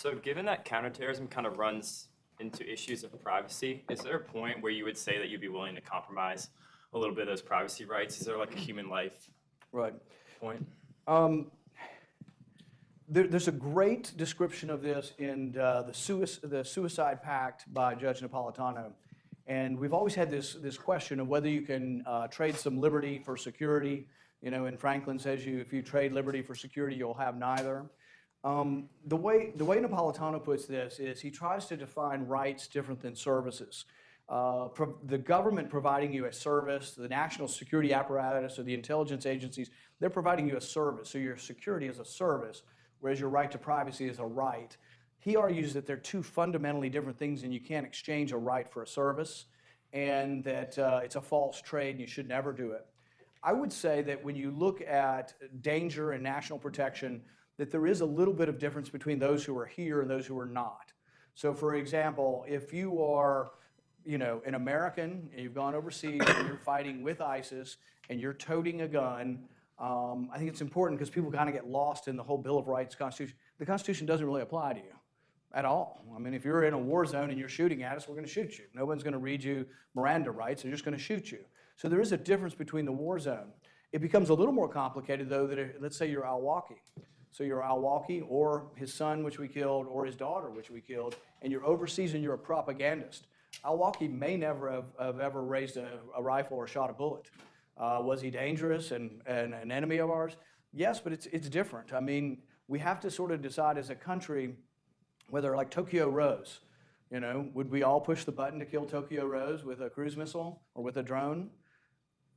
So given that counterterrorism kind of runs into issues of privacy, is there a point where you would say that you'd be willing to compromise a little bit of those privacy rights? Is there like a human life Right. point? There's a great description of this in the Suicide Pact by Judge Napolitano. And we've always had this question of whether you can trade some liberty for security. You know, and Franklin says if you trade liberty for security, you'll have neither. The way Napolitano puts this is he tries to define rights different than services. The government providing you a service, the national security apparatus or the intelligence agencies, they're providing you a service. So your security is a service, whereas your right to privacy is a right. He argues that they're two fundamentally different things and you can't exchange a right for a service, and that it's a false trade and you should never do it. I would say that when you look at danger and national protection, that there is a little bit of difference between those who are here and those who are not. So for example, if you are an American and you've gone overseas and you're fighting with ISIS and you're toting a gun, I think it's important because people kind of get lost in the whole Bill of Rights Constitution. The Constitution doesn't really apply to you at all. I mean, if you're in a war zone and you're shooting at us, we're going to shoot you. No one's going to read you Miranda rights. They're just going to shoot you. So there is a difference between the war zone. It becomes a little more complicated, though, that let's say you're al-Awlaki. So you're al-Awlaki or his son, which we killed, or his daughter, which we killed, and you're overseas and you're a propagandist. Al-Awlaki may never have ever raised a rifle or shot a bullet. Was he dangerous and an enemy of ours? Yes, but it's different. I mean, we have to sort of decide as a country whether, like Tokyo Rose, would we all push the button to kill Tokyo Rose with a cruise missile or with a drone?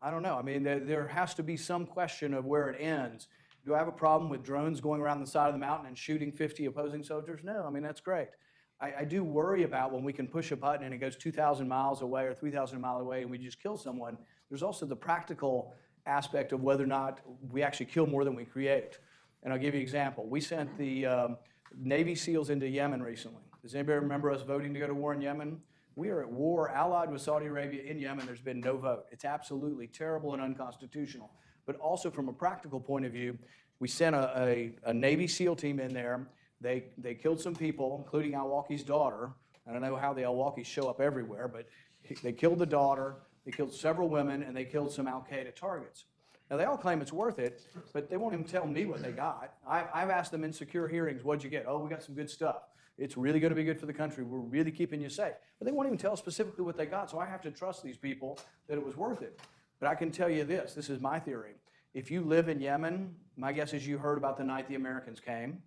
I don't know. I mean, there has to be some question of where it ends. Do I have a problem with drones going around the side of the mountain and shooting 50 opposing soldiers? No, I mean, that's great. I do worry about when we can push a button and it goes 2,000 miles away or 3,000 miles away and we just kill someone. There's also the practical aspect of whether or not we actually kill more than we create. And I'll give you an example. We sent the Navy SEALs into Yemen recently. Does anybody remember us voting to go to war in Yemen? We are at war, allied with Saudi Arabia in Yemen. There's been no vote. It's absolutely terrible and unconstitutional. But also from a practical point of view, we sent a Navy SEAL team in there. They killed some people, including al-Awlaki's daughter. I don't know how the al-Awlakis show up everywhere, but they killed the daughter, they killed several women, and they killed some al-Qaeda targets. Now, they all claim it's worth it, but they won't even tell me what they got. I've asked them in secure hearings, what'd you get? Oh, we got some good stuff. It's really going to be good for the country. We're really keeping you safe. But they won't even tell specifically what they got, so I have to trust these people that it was worth it. But I can tell you this is my theory. If you live in Yemen, my guess is you heard about the night the Americans came,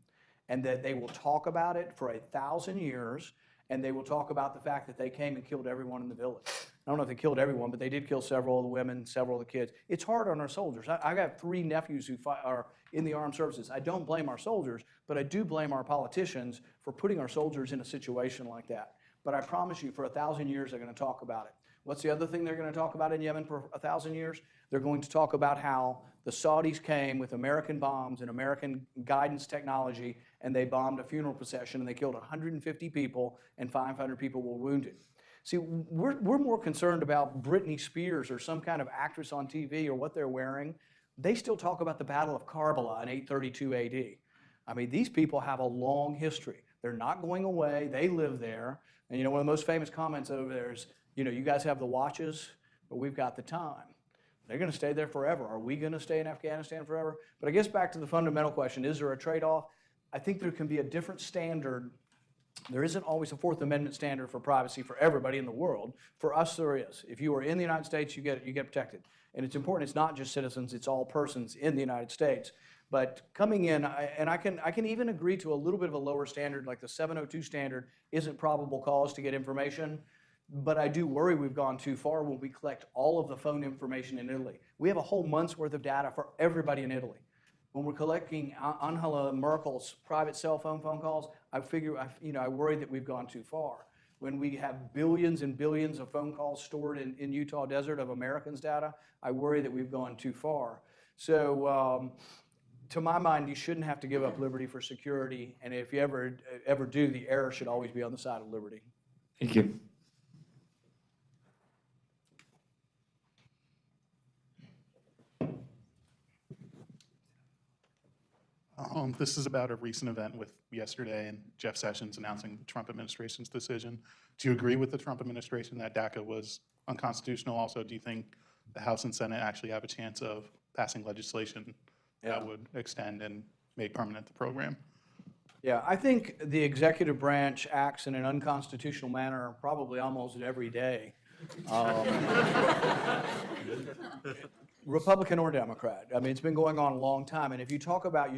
and that they will talk about it for 1,000 years, and they will talk about the fact that they came and killed everyone in the village. I don't know if they killed everyone, but they did kill several of the women, several of the kids. It's hard on our soldiers. I got 3 nephews who are in the armed services. I don't blame our soldiers, but I do blame our politicians for putting our soldiers in a situation like that. But I promise you, for 1,000 years, they're going to talk about it. What's the other thing they're going to talk about in Yemen for 1,000 years? They're going to talk about how the Saudis came with American bombs and American guidance technology, and they bombed a funeral procession, and they killed 150 people, and 500 people were wounded. See, we're more concerned about Britney Spears or some kind of actress on TV or what they're wearing. They still talk about the Battle of Karbala in 832 AD. I mean, these people have a long history. They're not going away. They live there. And one of the most famous comments over there is, you guys have the watches, but we've got the time. They're going to stay there forever. Are we going to stay in Afghanistan forever? But I guess back to the fundamental question, is there a trade-off? I think there can be a different standard. There isn't always a Fourth Amendment standard for privacy for everybody in the world. For us, there is. If you are in the United States, you get protected. And it's important, it's not just citizens, it's all persons in the United States. But coming in, I can even agree to a little bit of a lower standard, like the 702 standard isn't probable cause to get information. But I do worry we've gone too far when we collect all of the phone information in Italy. We have a whole month's worth of data for everybody in Italy. When we're collecting Angela Merkel's private cell phone calls, I worry that we've gone too far. When we have billions and billions of phone calls stored in Utah desert of Americans' data, I worry that we've gone too far. So to my mind, you shouldn't have to give up liberty for security. And if you ever do, the error should always be on the side of liberty. Thank you. This is about a recent event with yesterday and Jeff Sessions announcing the Trump administration's decision. Do you agree with the Trump administration that DACA was unconstitutional? Also, do you think the House and Senate actually have a chance of passing legislation that would extend and make permanent the program? Yeah, I think the executive branch acts in an unconstitutional manner probably almost every day. Republican or Democrat. I mean, it's been going on a long time. And if you talk about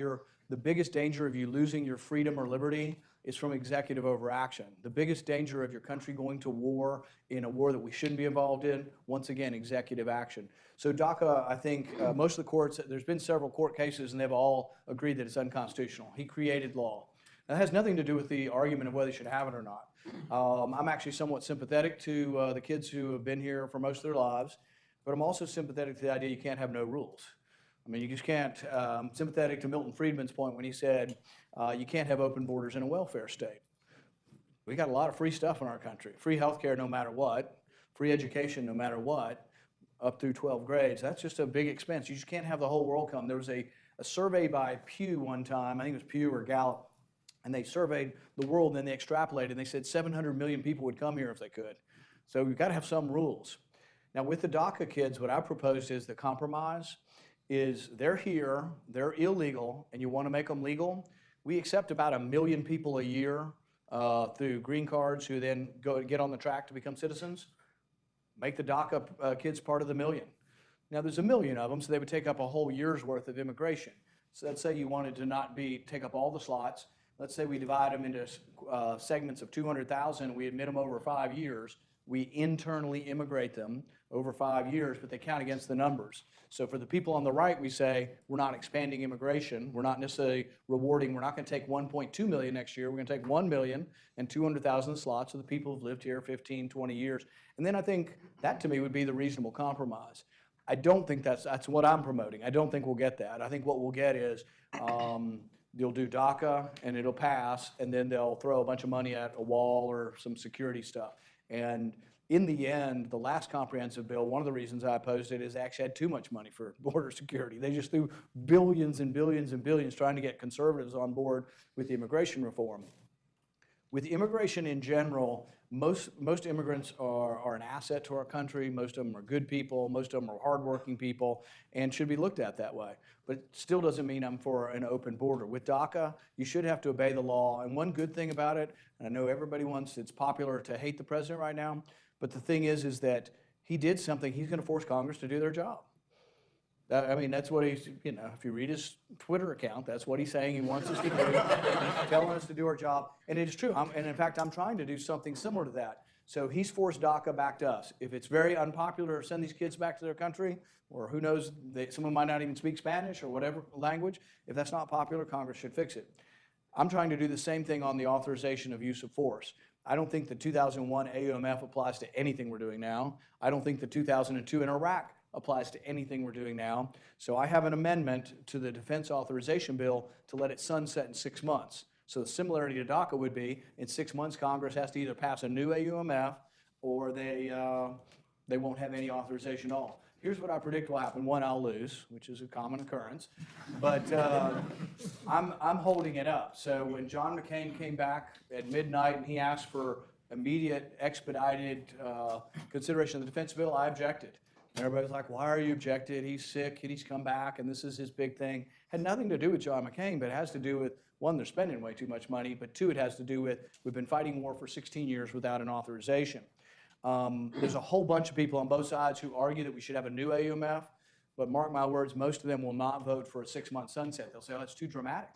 the biggest danger of you losing your freedom or liberty is from executive overaction. The biggest danger of your country going to war in a war that we shouldn't be involved in, once again, executive action. So DACA, I think most of the courts, there's been several court cases and they've all agreed that it's unconstitutional. He created law. That has nothing to do with the argument of whether they should have it or not. I'm actually somewhat sympathetic to the kids who have been here for most of their lives, but I'm also sympathetic to the idea you can't have no rules. I mean, you just can't. Sympathetic to Milton Friedman's point when he said you can't have open borders in a welfare state. We got a lot of free stuff in our country. Free health care no matter what, free education no matter what, up through 12 grades. That's just a big expense. You just can't have the whole world come. There was a survey by Pew one time, I think it was Pew or Gallup, and they surveyed the world and then they extrapolated and they said 700 million people would come here if they could. So we've got to have some rules. Now with the DACA kids, what I proposed is the compromise is they're here, they're illegal, and you want to make them legal. We accept about 1 million people a year through green cards who then go get on the track to become citizens. Make the DACA kids part of the million. Now there's 1 million of them, so they would take up a whole year's worth of immigration. So let's say you wanted to not take up all the slots. Let's say we divide them into segments of 200,000, we admit them over 5 years. We internally immigrate them over 5 years, but they count against the numbers. So for the people on the right, we say we're not expanding immigration. We're not necessarily rewarding. We're not going to take 1.2 million next year. We're going to take 1 million and 200,000 slots of the people who've lived here 15, 20 years. And then I think that to me would be the reasonable compromise. I don't think that's what I'm promoting. I don't think we'll get that. I think what we'll get is you'll do DACA and it'll pass, and then they'll throw a bunch of money at a wall or some security stuff. And in the end, the last comprehensive bill, one of the reasons I opposed it is they actually had too much money for border security. They just threw billions and billions and billions trying to get conservatives on board with the immigration reform. With immigration in general, most immigrants are an asset to our country. Most of them are good people. Most of them are hardworking people and should be looked at that way. But it still doesn't mean I'm for an open border. With DACA, you should have to obey the law. And one good thing about it, and I know everybody it's popular to hate the president right now, but the thing is that he did something, he's going to force Congress to do their job. I mean, that's what he's, if you read his Twitter account, that's what he's saying he wants us to do. He's telling us to do our job. And it is true. And in fact, I'm trying to do something similar to that. So he's forced DACA back to us. If it's very unpopular to send these kids back to their country, or who knows, someone might not even speak Spanish or whatever language, if that's not popular, Congress should fix it. I'm trying to do the same thing on the authorization of use of force. I don't think the 2001 AUMF applies to anything we're doing now. I don't think the 2002 in Iraq applies to anything we're doing now. So I have an amendment to the Defense Authorization Bill to let it sunset in 6 months. So the similarity to DACA would be in 6 months, Congress has to either pass a new AUMF or they won't have any authorization at all. Here's what I predict will happen. One, I'll lose, which is a common occurrence, but I'm holding it up. So when John McCain came back at midnight and he asked for immediate, expedited consideration of the defense bill, I objected. And everybody's like, why are you objected? He's sick, and he's come back, and this is his big thing. Had nothing to do with John McCain, but it has to do with, one, they're spending way too much money, but two, it has to do with, we've been fighting war for 16 years without an authorization. There's a whole bunch of people on both sides who argue that we should have a new AUMF, but mark my words, most of them will not vote for a 6-month sunset. They'll say, oh, that's too dramatic.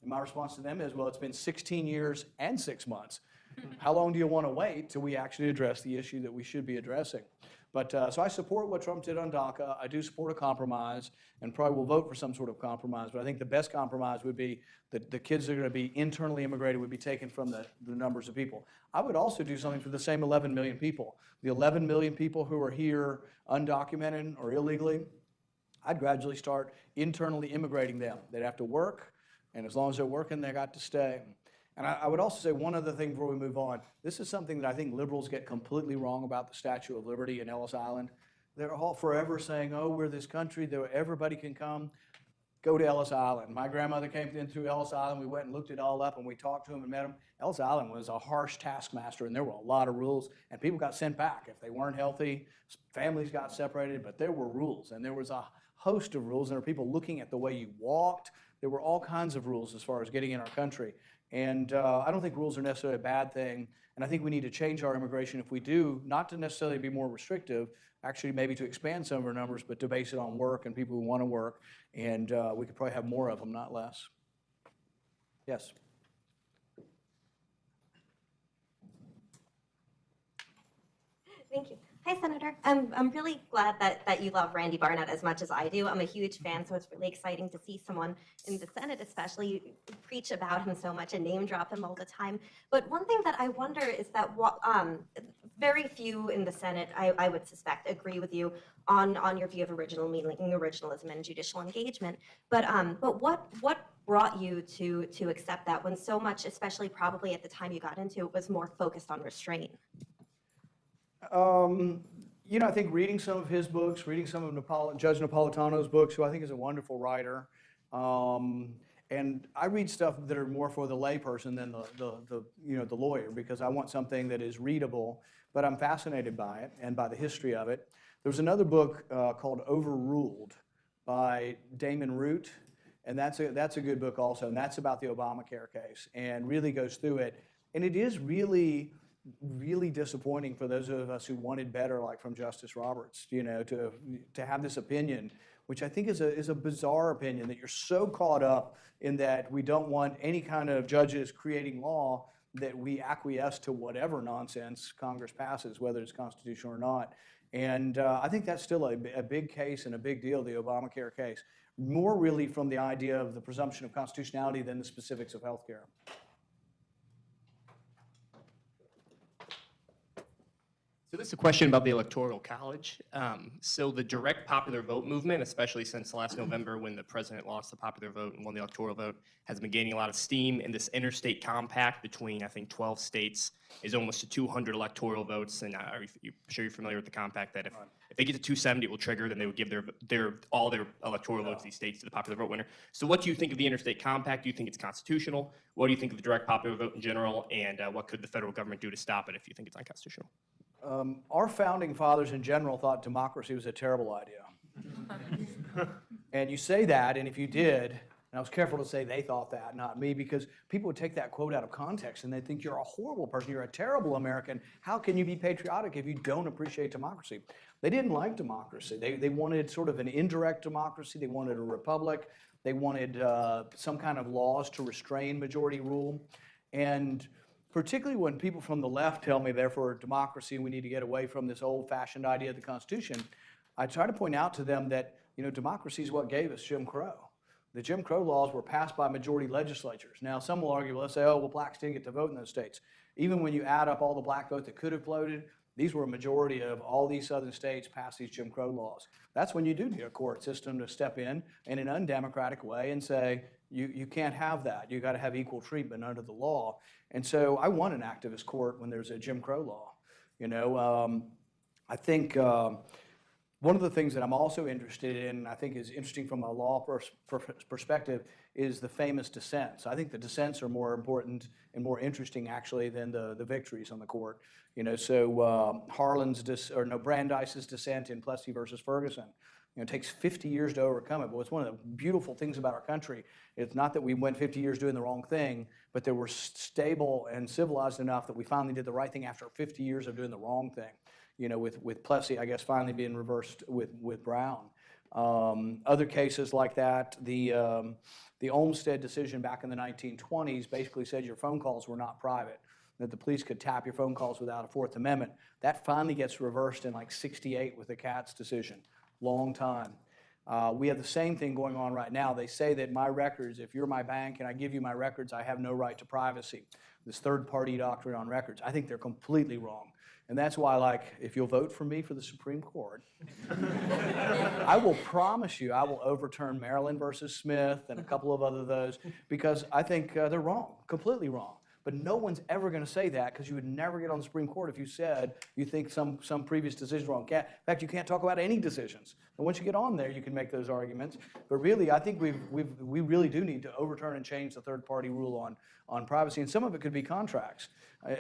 And my response to them is, well, it's been 16 years and 6 months. How long do you want to wait till we actually address the issue that we should be addressing? But so I support what Trump did on DACA. I do support a compromise and probably will vote for some sort of compromise. But I think the best compromise would be that the kids that are going to be internally immigrated would be taken from the numbers of people. I would also do something for the same 11 million people. The 11 million people who are here undocumented or illegally, I'd gradually start internally immigrating them. They'd have to work, and as long as they're working, they got to stay. And I would also say one other thing before we move on. This is something that I think liberals get completely wrong about the Statue of Liberty in Ellis Island. They're all forever saying, oh, we're this country, that everybody can come. go to Ellis Island. My grandmother came in through Ellis Island. We went and looked it all up, and we talked to him and met him. Ellis Island was a harsh taskmaster, and there were a lot of rules, and people got sent back if they weren't healthy. Families got separated, but there were rules, and there was a host of rules, and there were people looking at the way you walked. There were all kinds of rules as far as getting in our country, and I don't think rules are necessarily a bad thing, and I think we need to change our immigration if we do, not to necessarily be more restrictive, actually maybe to expand some of our numbers, but to base it on work and people who want to work, and we could probably have more of them, not less. Yes? Thank you. Hi, Senator. I'm really glad that you love Randy Barnett as much as I do. I'm a huge fan, so it's really exciting to see someone in the Senate especially preach about him so much and name drop him all the time. But one thing that I wonder is that very few in the Senate, I would suspect, agree with you on your view of original, meaning originalism and judicial engagement. But what brought you to accept that when so much, especially probably at the time you got into it, was more focused on restraint? You know, I think reading some of his books, reading some of Judge Napolitano's books, who I think is a wonderful writer, and I read stuff that are more for the layperson than the lawyer, because I want something that is readable, but I'm fascinated by it and by the history of it. There's another book called Overruled by Damon Root, and that's a good book also, and that's about the Obamacare case, and really goes through it, and it is really disappointing for those of us who wanted better, like from Justice Roberts, you know, to have this opinion, which I think is a bizarre opinion, that you're so caught up in that we don't want any kind of judges creating law that we acquiesce to whatever nonsense Congress passes, whether it's constitutional or not. And I think that's still a big case and a big deal, the Obamacare case, more really from the idea of the presumption of constitutionality than the specifics of healthcare. So this is a question about the Electoral College. So the direct popular vote movement, especially since last November when the president lost the popular vote and won the electoral vote, has been gaining a lot of steam. And this interstate compact between, I think, 12 states is almost to 200 electoral votes. And I'm sure you're familiar with the compact that if they get to 270, it will trigger, then they would give all their electoral votes, these states, to the popular vote winner. So what do you think of the interstate compact? Do you think it's constitutional? What do you think of the direct popular vote in general? And what could the federal government do to stop it if you think it's unconstitutional? Our founding fathers in general thought democracy was a terrible idea. And you say that, and if you did, and I was careful to say they thought that, not me, because people would take that quote out of context and they think you're a horrible person, you're a terrible American. How can you be patriotic if you don't appreciate democracy? They didn't like democracy. They wanted sort of an indirect democracy. They wanted a republic. They wanted some kind of laws to restrain majority rule. And particularly when people from the left tell me, therefore, democracy, we need to get away from this old-fashioned idea of the Constitution, I try to point out to them that, you know, democracy is what gave us Jim Crow. The Jim Crow laws were passed by majority legislatures. Now, some will argue, well, let's say, oh, well, blacks didn't get to vote in those states. Even when you add up all the black votes that could have voted, these were a majority of all these southern states passed these Jim Crow laws. That's when you do need a court system to step in an undemocratic way and say, you can't have that. You got to have equal treatment under the law. And so I want an activist court when there's a Jim Crow law. You know, I think one of the things that I'm also interested in, I think is interesting from a law perspective, is the famous dissents. I think the dissents are more important and more interesting actually than the victories on the court. You know, so Brandeis's dissent in Plessy versus Ferguson. You know, it takes 50 years to overcome it, but it's one of the beautiful things about our country. It's not that we went 50 years doing the wrong thing, but that we're stable and civilized enough that we finally did the right thing after 50 years of doing the wrong thing. You know, with Plessy, I guess, finally being reversed with Brown. Other cases like that, the Olmstead decision back in the 1920s basically said your phone calls were not private, that the police could tap your phone calls without a Fourth Amendment. That finally gets reversed in like '68 with the Katz decision. Long time. We have the same thing going on right now. They say that my records, if you're my bank and I give you my records, I have no right to privacy. This third-party doctrine on records. I think they're completely wrong. And that's why, like, if you'll vote for me for the Supreme Court, I will promise you I will overturn Maryland versus Smith and a couple of other those, because I think they're wrong, completely wrong. But no one's ever going to say that because you would never get on the Supreme Court if you said you think some previous decision wrong. In fact, you can't talk about any decisions. And once you get on there, you can make those arguments. But really, I think we really do need to overturn and change the third-party rule on privacy. And some of it could be contracts.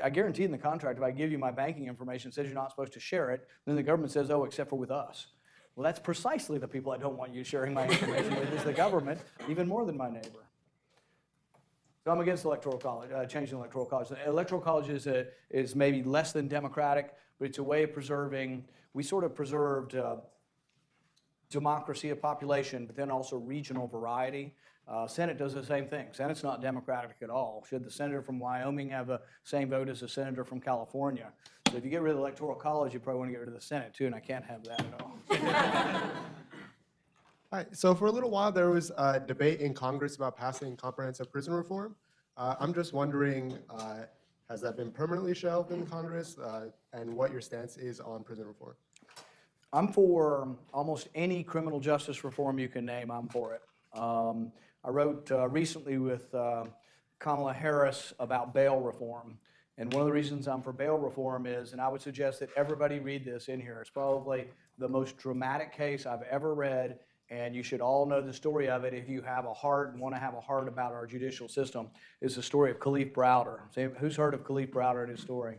I guarantee in the contract, if I give you my banking information, it says you're not supposed to share it, then the government says, oh, except for with us. Well, that's precisely the people I don't want you sharing my information with, is the government, even more than my neighbor. So I'm against electoral college, changing electoral college. The electoral college is maybe less than democratic, but it's a way of preserving. We sort of preserved democracy of population, but then also regional variety. Senate does the same thing. Senate's not democratic at all. Should the senator from Wyoming have the same vote as the senator from California? So if you get rid of the electoral college, you probably want to get rid of the Senate too, and I can't have that at all. All right, so for a little while, there was a debate in Congress about passing comprehensive prison reform. I'm just wondering, has that been permanently shelved in Congress, and what your stance is on prison reform? I'm for almost any criminal justice reform you can name, I'm for it. I wrote recently with Kamala Harris about bail reform. And one of the reasons I'm for bail reform is, and I would suggest that everybody read this in here, it's probably the most dramatic case I've ever read, and you should all know the story of it if you have a heart and want to have a heart about our judicial system, is the story of Khalif Browder. Who's heard of Khalif Browder and his story?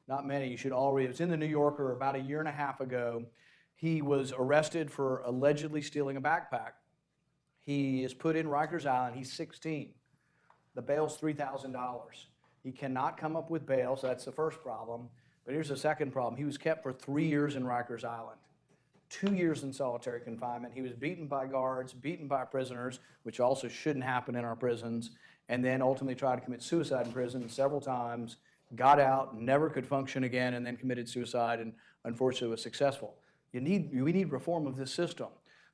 Not many. You should all read it. It's in the New Yorker about a year and a half ago. He was arrested for allegedly stealing a backpack. He is put in Rikers Island. He's 16. The bail's $3,000. He cannot come up with bail, so that's the first problem. But here's the second problem. He was kept for 3 years in Rikers Island. 2 years in solitary confinement. He was beaten by guards, beaten by prisoners, which also shouldn't happen in our prisons, and then ultimately tried to commit suicide in prison several times, got out, never could function again, and then committed suicide, and unfortunately was successful. We need reform of this system.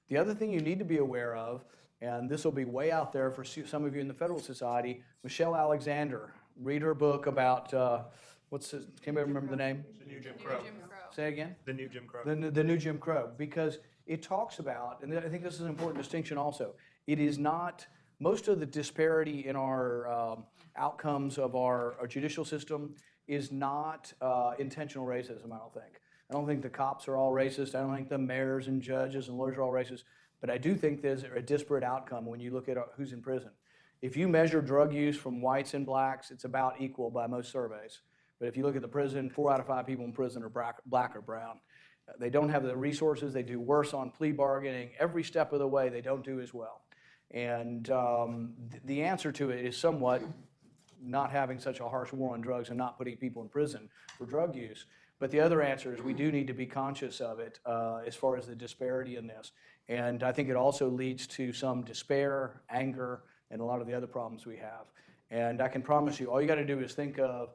The other thing you need to be aware of, and this will be way out there for some of you in the Federalist Society, Michelle Alexander. Read her book about, can anybody remember the name? The New Jim Crow. Say again? The New Jim Crow. The New Jim Crow, because it talks about, and I think this is an important distinction also, it is not, most of the disparity in our outcomes of our judicial system is not intentional racism, I don't think. I don't think the cops are all racist. I don't think the mayors and judges and lawyers are all racist. But I do think there's a disparate outcome when you look at who's in prison. If you measure drug use from whites and blacks, it's about equal by most surveys. But if you look at the prison, 4 out of 5 people in prison are black or brown. They don't have the resources. They do worse on plea bargaining. Every step of the way, they don't do as well. And the answer to it is somewhat not having such a harsh war on drugs and not putting people in prison for drug use. But the other answer is we do need to be conscious of it as far as the disparity in this. And I think it also leads to some despair, anger, and a lot of the other problems we have. And I can promise you, all you got to do is think of,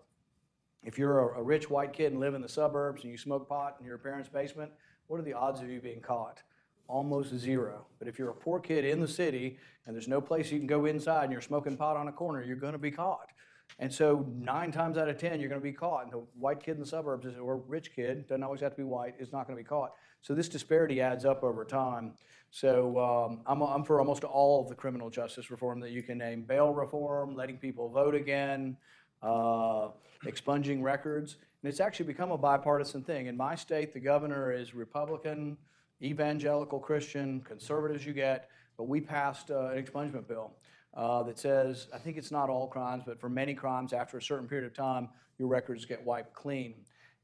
if you're a rich white kid and live in the suburbs and you smoke pot in your parents' basement, what are the odds of you being caught? Almost zero. But if you're a poor kid in the city and there's no place you can go inside and you're smoking pot on a corner, you're going to be caught. And so 9 times out of 10, you're going to be caught. And the white kid in the suburbs, or rich kid, doesn't always have to be white, is not going to be caught. So this disparity adds up over time. So I'm for almost all of the criminal justice reform that you can name. Bail reform, letting people vote again, expunging records. And it's actually become a bipartisan thing. In my state, the governor is Republican, evangelical Christian, conservative as you get, but we passed an expungement bill that says, I think it's not all crimes, but for many crimes, after a certain period of time, your records get wiped clean.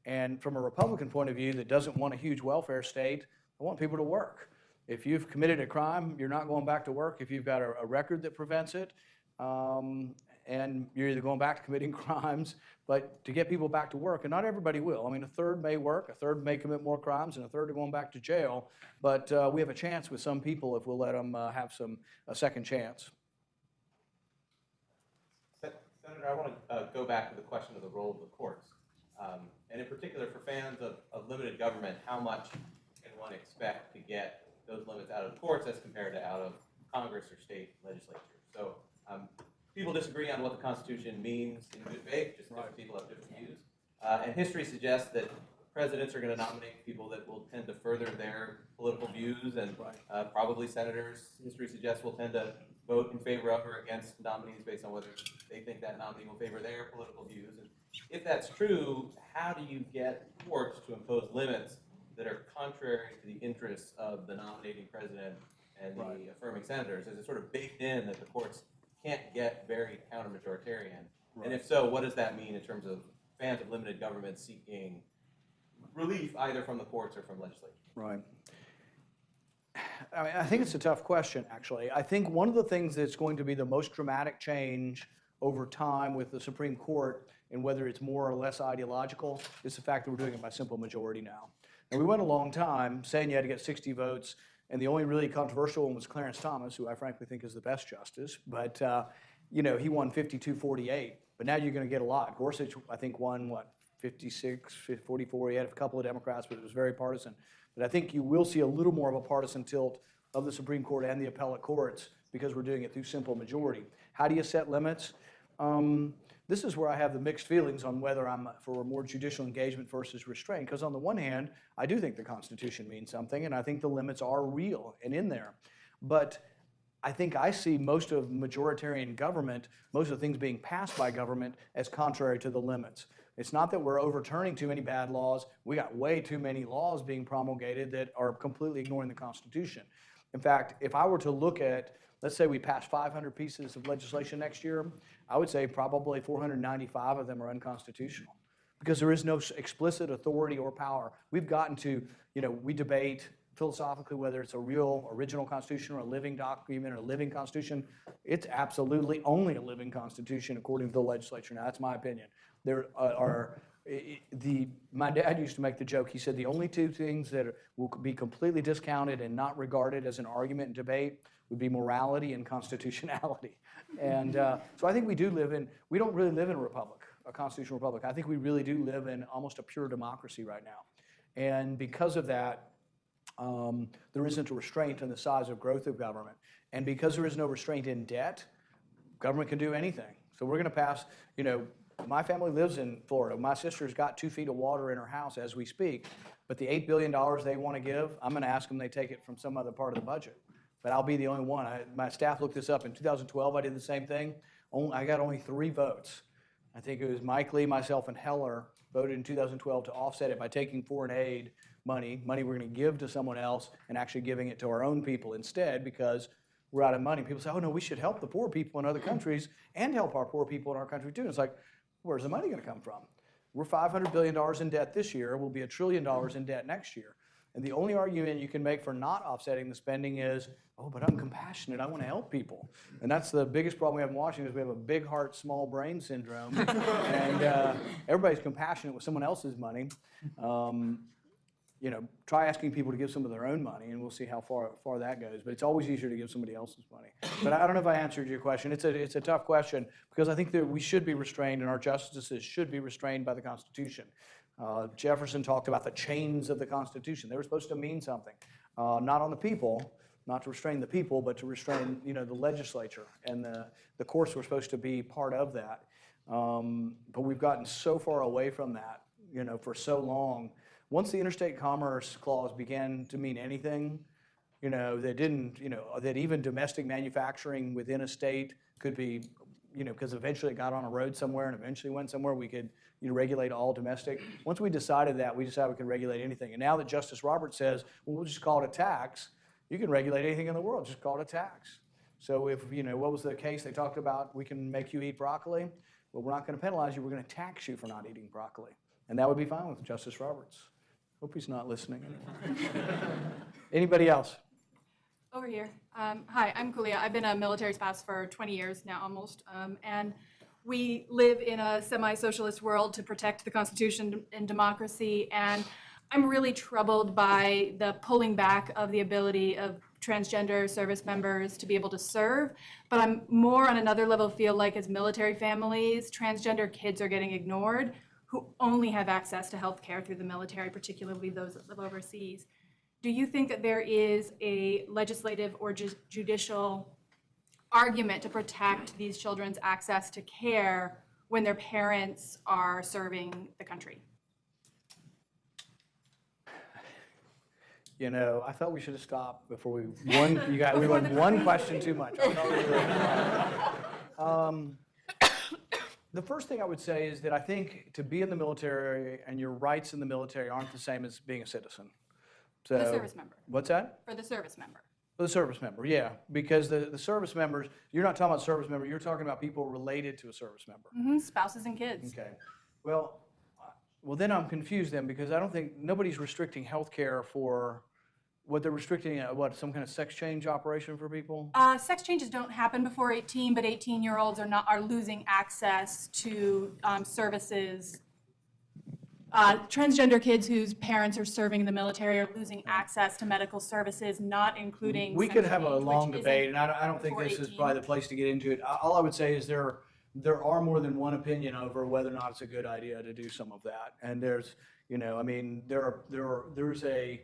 And from a Republican point of view that doesn't want a huge welfare state, I want people to work. If you've committed a crime, you're not going back to work if you've got a record that prevents it. And you're either going back to committing crimes, but to get people back to work, and not everybody will. I mean, a third may work, a third may commit more crimes, and a third are going back to jail. But we have a chance with some people if we'll let them have a second chance. Senator, I want to go back to the question of the role of the courts. And in particular, for fans of limited government, how much can one expect to get those limits out of the courts as compared to out of Congress or state legislatures? So people disagree on what the Constitution means in good faith, just different people have different views. And history suggests that presidents are going to nominate people that will tend to further their political views, and probably senators, history suggests, will tend to vote in favor of or against nominees based on whether they think that nominee will favor their political views. And if that's true, how do you get courts to impose limits that are contrary to the interests of the nominating president and the affirming senators? Is it sort of baked in that the courts can't get very counter-majoritarian? And if so, what does that mean in terms of fans of limited government seeking relief either from the courts or from legislature? Right. I mean, I think it's a tough question, actually. I think one of the things that's going to be the most dramatic change over time with the Supreme Court, and whether it's more or less ideological, is the fact that we're doing it by simple majority now. And we went a long time saying you had to get 60 votes, and the only really controversial one was Clarence Thomas, who I frankly think is the best justice, but you know, he won 52-48. But now you're going to get a lot. Gorsuch, I think, won, what, 56, 44. He had a couple of Democrats, but it was very partisan. But I think you will see a little more of a partisan tilt of the Supreme Court and the appellate courts because we're doing it through simple majority. How do you set limits? This is where I have the mixed feelings on whether I'm for more judicial engagement versus restraint. Because on the one hand, I do think the Constitution means something, and I think the limits are real and in there. But I think I see most of majoritarian government, most of the things being passed by government, as contrary to the limits. It's not that we're overturning too many bad laws. We got way too many laws being promulgated that are completely ignoring the Constitution. In fact, if I were to look at, let's say we pass 500 pieces of legislation next year, I would say probably 495 of them are unconstitutional because there is no explicit authority or power. We've gotten to, you know, we debate philosophically whether it's a real original constitution or a living document or a living constitution. It's absolutely only a living constitution according to the legislature. Now, that's my opinion. There my dad used to make the joke. He said the only two things that will be completely discounted and not regarded as an argument and debate would be morality and constitutionality. And so I think we don't really live in a republic, a constitutional republic. I think we really do live in almost a pure democracy right now. And because of that, there isn't a restraint on the size of growth of government. And because there is no restraint in debt, government can do anything. So we're going to pass, you know, my family lives in Florida. My sister's got 2 feet of water in her house as we speak. But the $8 billion they want to give, I'm going to ask them they take it from some other part of the budget. But I'll be the only one. My staff looked this up. In 2012, I did the same thing. I got only 3 votes. I think it was Mike Lee, myself, and Heller voted in 2012 to offset it by taking foreign aid money we're going to give to someone else and actually giving it to our own people instead because we're out of money. People say, oh no, we should help the poor people in other countries and help our poor people in our country too. And it's like, where's the money going to come from? We're $500 billion in debt this year. We'll be $1 trillion in debt next year. And the only argument you can make for not offsetting the spending is, oh, but I'm compassionate. I want to help people. And that's the biggest problem we have in Washington is we have a big heart, small brain syndrome. And everybody's compassionate with someone else's money. You know, try asking people to give some of their own money, and we'll see how far that goes. But it's always easier to give somebody else's money. But I don't know if I answered your question. It's a tough question because I think that we should be restrained, and our justices should be restrained by the Constitution. Jefferson talked about the chains of the Constitution. They were supposed to mean something, not on the people, not to restrain the people, but to restrain, you know, the legislature, and the courts were supposed to be part of that. But we've gotten so far away from that, you know, for so long. Once the Interstate Commerce Clause began to mean anything, you know, that didn't, you know, that even domestic manufacturing within a state could be, you know, because eventually it got on a road somewhere and eventually went somewhere, we could, you know, regulate all domestic. Once we decided that, we decided we could regulate anything. And now that Justice Roberts says, well, we'll just call it a tax, you can regulate anything in the world, just call it a tax. So if, you know, what was the case they talked about, we can make you eat broccoli? Well, we're not going to penalize you, we're going to tax you for not eating broccoli. And that would be fine with Justice Roberts. Hope he's not listening. Anybody else? Over here. Hi, I'm Kulia. I've been a military spouse for 20 years now, almost. And we live in a semi-socialist world to protect the Constitution and democracy. And I'm really troubled by the pulling back of the ability of transgender service members to be able to serve. But I'm more on another level feel like as military families, transgender kids are getting ignored who only have access to health care through the military, particularly those that live overseas. Do you think that there is a legislative or judicial argument to protect these children's access to care when their parents are serving the country? You know, I thought we should have stopped before we we went one question too much. I thought we were- The first thing I would say is that I think to be in the military and your rights in the military aren't the same as being a citizen. So, The service member. What's that? For the service member. The service member, yeah, because the service members, you're not talking about service member, you're talking about people related to a service member. Spouses and kids. Okay, well, then I'm confused then, because I don't think, nobody's restricting health care for, what they're restricting, some kind of sex change operation for people? Sex changes don't happen before 18, but 18-year-olds are losing access to services. Transgender kids whose parents are serving in the military are losing access to medical services, not including. We could have a sex change, long which debate, isn't and I don't think before this is 18. probably the place to get into it. All I would say is there are more than one opinion over whether or not it's a good idea to do some of that. And there's, I mean, there's a,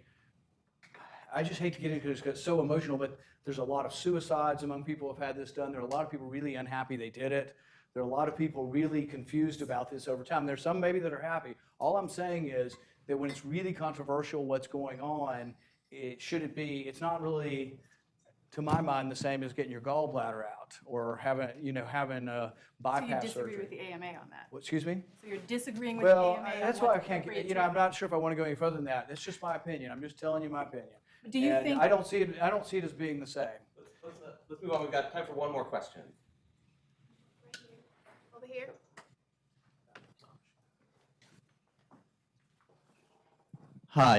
I just hate to get into this because it's so emotional, but there's a lot of suicides among people who have had this done. There are a lot of people really unhappy they did it. There are a lot of people really confused about this over time. There's some maybe that are happy. All I'm saying is that when it's really controversial what's going on, it's not really, to my mind, the same as getting your gallbladder out or having a bypass So you disagree surgery. with the AMA on that? Excuse me? So you're disagreeing with Well, the AMA? that's on why I what's can't, appropriate I'm treatment? not sure if I want to go any further than that. It's just my opinion. I'm just telling you my opinion. Do you And think? I don't see it as being the same. Let's move on. We've got time for one more question. Over here? Hi,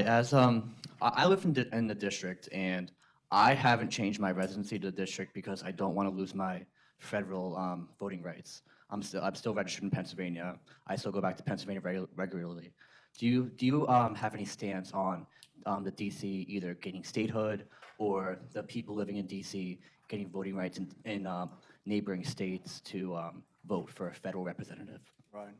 I live in the district, and I haven't changed my residency to the district because I don't want to lose my federal voting rights. I'm still registered in Pennsylvania. I still go back to Pennsylvania regularly. Do you have any stance on the DC either getting statehood or the people living in DC getting voting rights in neighboring states to vote for a federal representative? Right.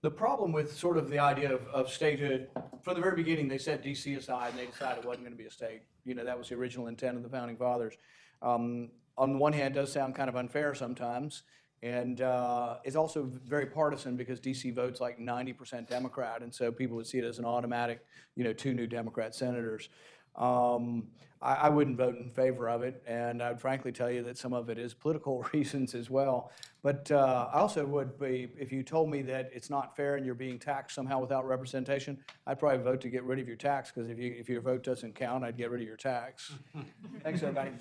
The problem with sort of the idea of statehood, from the very beginning, they set DC aside and they decided it wasn't going to be a state. That was the original intent of the founding fathers. On the one hand, it does sound kind of unfair sometimes, and it's also very partisan because DC votes like 90% Democrat, and so people would see it as an automatic, 2 new Democrat senators. I wouldn't vote in favor of it, and I'd frankly tell you that some of it is political reasons as well. But I also would be, if you told me that it's not fair and you're being taxed somehow without representation, I'd probably vote to get rid of your tax, because if your vote doesn't count, I'd get rid of your tax. Thanks, everybody.